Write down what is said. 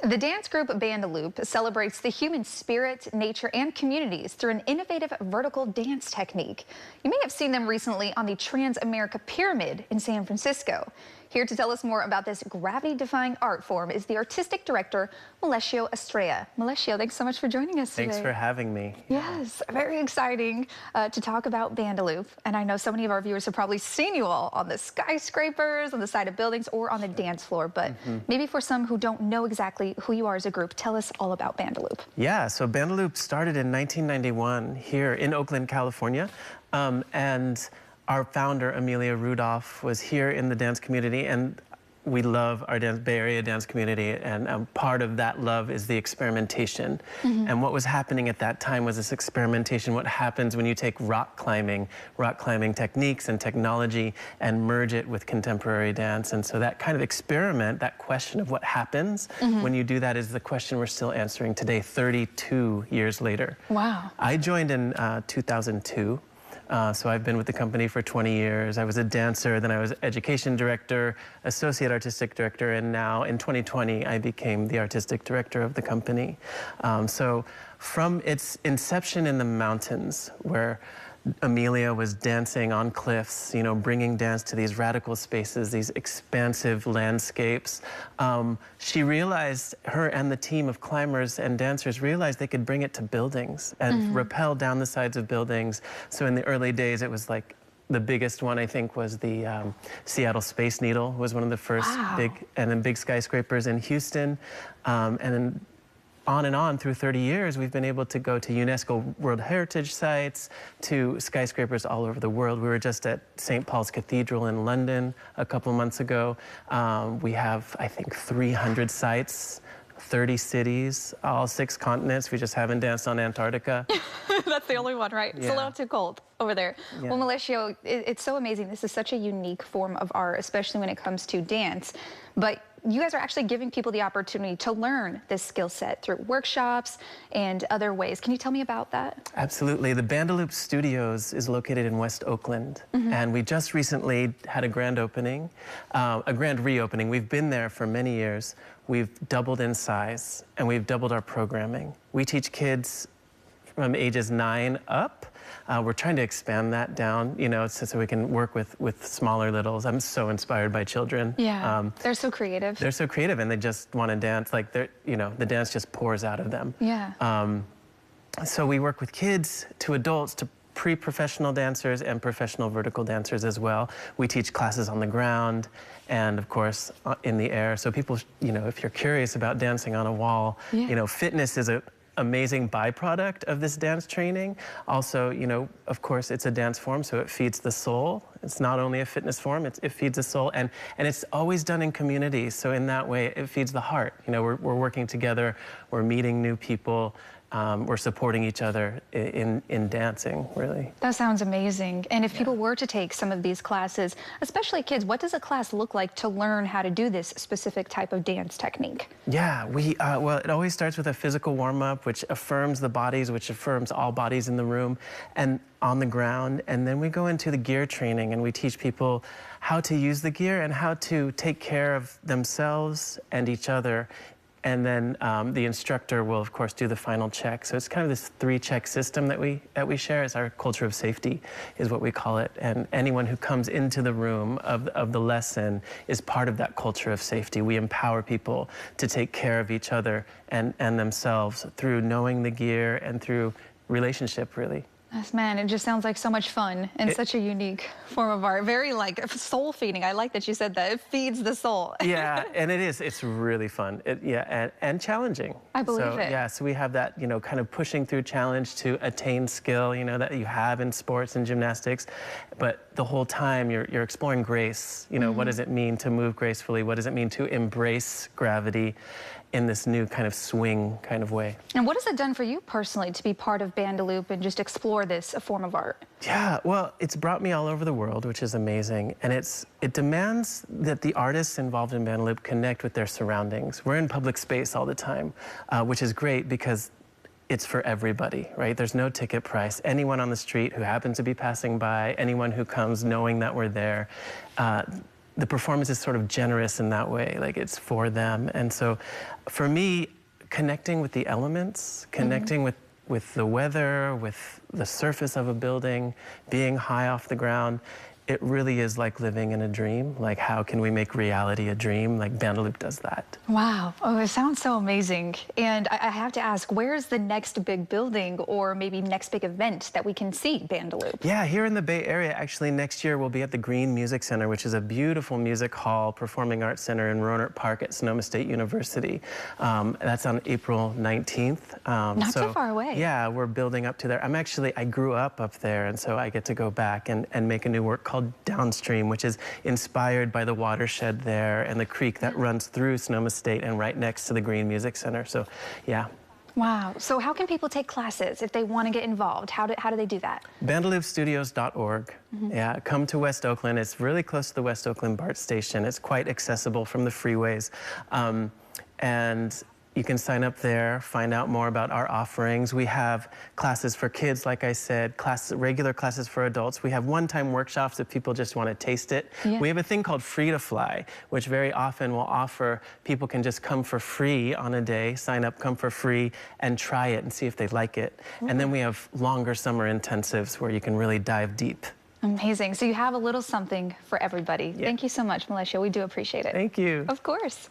The dance group BANDALOOP celebrates the human spirit, nature, and communities through an innovative vertical dance technique. You may have seen them recently on the Trans-America Pyramid in San Francisco. Here to tell us more about this gravity-defying art form is the artistic director, Melecio Estrella. Melecio, thanks so much for joining us today. Thanks for having me. Yes, very exciting to talk about BANDALOOP. And I know so many of our viewers have probably seen you all on the skyscrapers, on the side of buildings, or on the dance floor. But maybe for some who don't know exactly who you are as a group, tell us all about BANDALOOP. Yeah, so BANDALOOP started in 1991 here in Oakland, California. And our founder, Amelia Rudolph, was here in the dance community, and we love our Bay Area dance community, and part of that love is the experimentation. And what was happening at that time was this experimentation, what happens when you take rock climbing techniques and technology and merge it with contemporary dance. And so that kind of experiment, that question of what happens when you do that is the question we're still answering today, 32 years later. Wow. I joined in 2002. So I've been with the company for 20 years. I was a dancer, then I was education director, associate artistic director, and now in 2020 I became the artistic director of the company. So from its inception in the mountains, where Amelia was dancing on cliffs, you know, bringing dance to these radical spaces, these expansive landscapes. She realized, her and the team of climbers and dancers realized they could bring it to buildings and rappel down the sides of buildings. So in the early days, it was like, the biggest one, I think, was the Seattle Space Needle, was one of the first big skyscrapers in Houston. And then on and on through 30 years, we've been able to go to UNESCO World Heritage Sites, to skyscrapers all over the world. We were just at St. Paul's Cathedral in London a couple months ago. We have, I think, 300 sites, 30 cities, all 6 continents. We just haven't danced on Antarctica. That's the only one, right? It's a little too cold over there. Yeah. Well, Melecio, it's so amazing. This is such a unique form of art, especially when it comes to dance. But you guys are actually giving people the opportunity to learn this skill set through workshops and other ways. Can you tell me about that? Absolutely. The BANDALOOP Studios is located in West Oakland. And we just recently had a grand opening, a grand reopening. We've been there for many years. We've doubled in size, and we've doubled our programming. We teach kids from ages 9 up. We're trying to expand that down, you know, so we can work with smaller littles. I'm so inspired by children. Yeah, they're so creative. They're so creative, and they just want to dance. Like, they're, you know, the dance just pours out of them. Yeah. So we work with kids to adults to pre-professional dancers and professional vertical dancers as well. We teach classes on the ground and, of course, in the air. So people, you know, if you're curious about dancing on a wall, you know, fitness is an amazing byproduct of this dance training. Also, you know, of course, it's a dance form, so it feeds the soul. It's not only a fitness form, it feeds the soul, and it's always done in community. So in that way, it feeds the heart. You know, we're working together, we're meeting new people, we're supporting each other in dancing, really. That sounds amazing. And if people were to take some of these classes, especially kids, what does a class look like to learn how to do this specific type of dance technique? Yeah, well, it always starts with a physical warm-up, which affirms the bodies, which affirms all bodies in the room and on the ground. And then we go into the gear training, and we teach people how to use the gear and how to take care of themselves and each other. And then the instructor will, of course, do the final check. So it's kind of this 3-check system that we share. It's our culture of safety, is what we call it. And anyone who comes into the room of the lesson is part of that culture of safety. We empower people to take care of each other and themselves through knowing the gear and through relationship, really. Yes, man, it just sounds like so much fun and such a unique form of art. Very, like, soul-feeding. I like that you said that. It feeds the soul. Yeah, and it is. It's really fun. And challenging. I believe it. Yeah, so we have that, you know, kind of pushing through challenge to attain skill, you know, that you have in sports and gymnastics. But the whole time you're exploring grace. You know, what does it mean to move gracefully? What does it mean to embrace gravity in this new kind of swing kind of way? And what has it done for you personally to be part of BANDALOOP and just explore this form of art? Yeah, well, it's brought me all over the world, which is amazing. And it demands that the artists involved in BANDALOOP connect with their surroundings. We're in public space all the time, which is great because it's for everybody, right? There's no ticket price. Anyone on the street who happens to be passing by, anyone who comes knowing that we're there, the performance is sort of generous in that way, like it's for them. And so for me, connecting with the elements, connecting with the weather, with the surface of a building, being high off the ground, it really is like living in a dream. Like, how can we make reality a dream? Like, BANDALOOP does that. Wow. Oh, it sounds so amazing. And I have to ask, where's the next big building or maybe next big event that we can see BANDALOOP? Yeah, here in the Bay Area, actually, next year we'll be at the Green Music Center, which is a beautiful music hall, performing arts center in Rohnert Park at Sonoma State University. That's on April 19th. Not so far away. Yeah, we're building up to there. I grew up there, and so I get to go back and make a new work called Downstream, which is inspired by the watershed there and the creek that runs through Sonoma State and right next to the Green Music Center. So, yeah. Wow. So how can people take classes if they want to get involved? How do they do that? BANDALOOPstudios.org. Yeah, come to West Oakland. It's really close to the West Oakland BART station. It's quite accessible from the freeways. And you can sign up there, find out more about our offerings. We have classes for kids, like I said, regular classes for adults. We have one-time workshops if people just want to taste it. Yeah. We have a thing called Free to Fly, which very often will offer people can just come for free on a day, sign up, come for free, and try it and see if they like it. And then we have longer summer intensives where you can really dive deep. Amazing. So you have a little something for everybody. Yeah. Thank you so much, Melecio. We do appreciate it. Thank you. Of course.